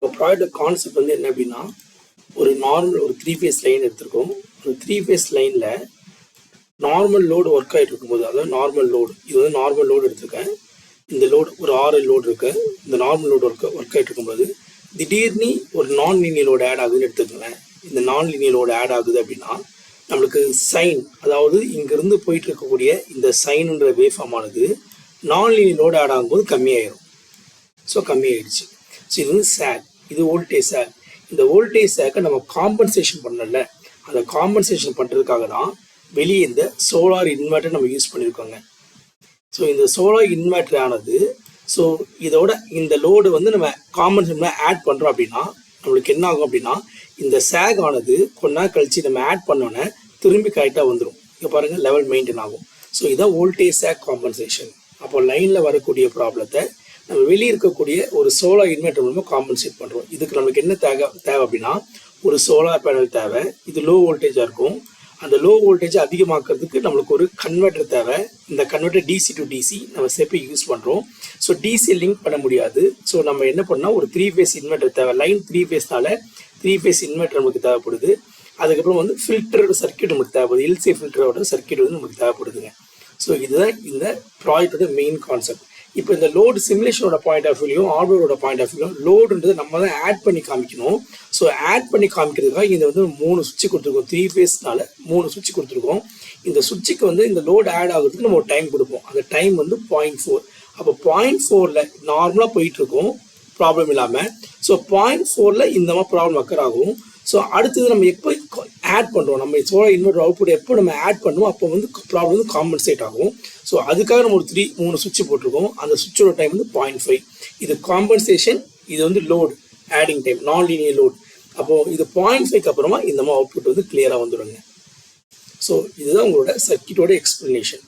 இப்போ product concept வந்து என்ன அப்படின்னா, ஒரு நார்மல் ஒரு 3 ஃபேஸ் லைன் எடுத்திருக்கோம். ஒரு 3 ஃபேஸ் லைனில் நார்மல் லோடு ஒர்க் ஆகிட்டு இருக்கும்போது, அதாவது நார்மல் லோடு, இது வந்து நார்மல் லோடு எடுத்திருக்கேன். இந்த லோடு ஒரு 6 லோடு இருக்கு. இந்த நார்மல் லோடு ஒர்க் ஆகிட்டு இருக்கும்போது திடீர்னு ஒரு நான் லீனியர் லோடு ஆட் ஆகுதுன்னு எடுத்துக்கோங்களேன். இந்த நான் லீனியர் லோடு ஆட் ஆகுது அப்படின்னா நம்மளுக்கு சைன், அதாவது இங்கிருந்து போயிட்டு இருக்கக்கூடிய இந்த சைனுன்ற வேவ் ஃபார்ம் ஆனது நான் லீனியர் லோடு ஆட் ஆகும்போது கம்மியாயிரும். ஸோ கம்மியாயிடுச்சு. ஸோ இது வந்து சேக், இது வோல்டேஜ் சேக். இந்த வோல்டேஜ் சேக்கை நம்ம காம்பன்சேஷன் பண்ணல. அந்த காம்பன்சேஷன் பண்ணுறதுக்காக தான் வெளியே இந்த சோலார் இன்வெர்ட்டர் நம்ம யூஸ் பண்ணியிருக்கோங்க. ஸோ இந்த சோலார் இன்வெர்ட்டர் ஆனது, ஸோ இதோட இந்த லோடு வந்து நம்ம காம்பன்சேஷன் ஆட் பண்ணுறோம் அப்படின்னா நம்மளுக்கு என்ன ஆகும் அப்படின்னா, இந்த சேக் ஆனது கொஞ்ச நாள் கழிச்சு நம்ம ஆட் பண்ணோன்னே திரும்பி கரெக்டாக வந்துடும். இங்கே பாருங்கள், லெவல் மெயின்டைன் ஆகும். ஸோ இதான் வோல்டேஜ் சேக் காம்பன்சேஷன். அப்போ லைனில் வரக்கூடிய ப்ராப்ளத்தை நம்ம வெளியே இருக்கக்கூடிய ஒரு சோலார் இன்வெர்ட்டர் மூலமாக காம்பன்சேட் பண்ணுறோம். இதுக்கு நம்மளுக்கு என்ன தேவை அப்படின்னா, ஒரு சோலார் பேனல் தேவை. இது லோ வோல்டேஜாக இருக்கும். அந்த லோ வோல்டேஜை அதிகமாக்குறதுக்கு நம்மளுக்கு ஒரு கன்வெர்ட்டர் தேவை. இந்த கன்வெர்ட்டர் டிசி டு டிசி நம்ம சேர்ப்பு யூஸ் பண்ணுறோம். ஸோ டிசி லிங்க் பண்ண முடியாது. ஸோ நம்ம என்ன பண்ணால் ஒரு 3 ஃபேஸ் இன்வெர்ட்டர் தேவை. லைன் 3 ஃபேஸ்னால 3 ஃபேஸ் இன்வெர்ட்டர் நமக்கு தேவைப்படுது. அதுக்கப்புறம் வந்து ஃபில்டரோட சர்க்கியூட் நமக்கு தேவைப்படுது. எல்சி ஃபில்டரோட சர்க்கியூட் வந்து நமக்கு தேவைப்படுதுங்க. ஸோ இதுதான் இந்த ப்ராஜெக்டோட மெயின் கான்செப்ட். இப்போ இந்த லோடு சிமுலேஷனோட பாயிண்ட் ஆஃப் வியூலையும் ஹார்ட்வேரோட பாயிண்ட் ஆஃப் வியூலையும் லோடுன்றது நம்ம தான் ஆட் பண்ணி காமிக்கணும். ஸோ ஆட் பண்ணி காமிக்கிறதுக்காக இங்கே வந்து 3 சுவிட்ச் கொடுத்துருக்கோம். 3 ஃபேஸ்னால 3 சுவிட்ச் கொடுத்துருக்கோம். இந்த சுவிட்சுக்கு வந்து இந்த லோடு ஆட் ஆகுறதுக்கு நம்ம ஒரு டைம் கொடுப்போம். அந்த டைம் வந்து 0.4. அப்போ 0.4ல் நார்மலாக போயிட்டுருக்கோம் ப்ராப்ளம் இல்லாமல். ஸோ 0.4ல் இந்த மாதிரி ப்ராப்ளம் அக்கர் ஆகும். ஸோ அடுத்தது நம்ம எப்போ ஆட் பண்ணுறோம், நம்ம சோலார் இன்வெர்ட்டர் அவுட்புட் எப்போ நம்ம ஆட் பண்ணுவோம் அப்போ வந்து ப்ராப்ளம் வந்து காம்பன்சேட் ஆகும். ஸோ அதுக்காக நம்ம ஒரு 3 சுவிட்ச் போட்டிருக்கோம். அந்த சுவிட்சோட டைம் வந்து 0.5. இது காம்பன்சேஷன், இது வந்து லோடு ஆடிங் டைம், நான் லீனியர் லோடு. அப்போது இது 0.5க்கு அப்புறமா இந்த மாதிரி அவுட்புட் வந்து கிளியராக வந்துடுங்க. ஸோ இதுதான் உங்களோட சர்க்கியூட்டோட எக்ஸ்பிளனேஷன்.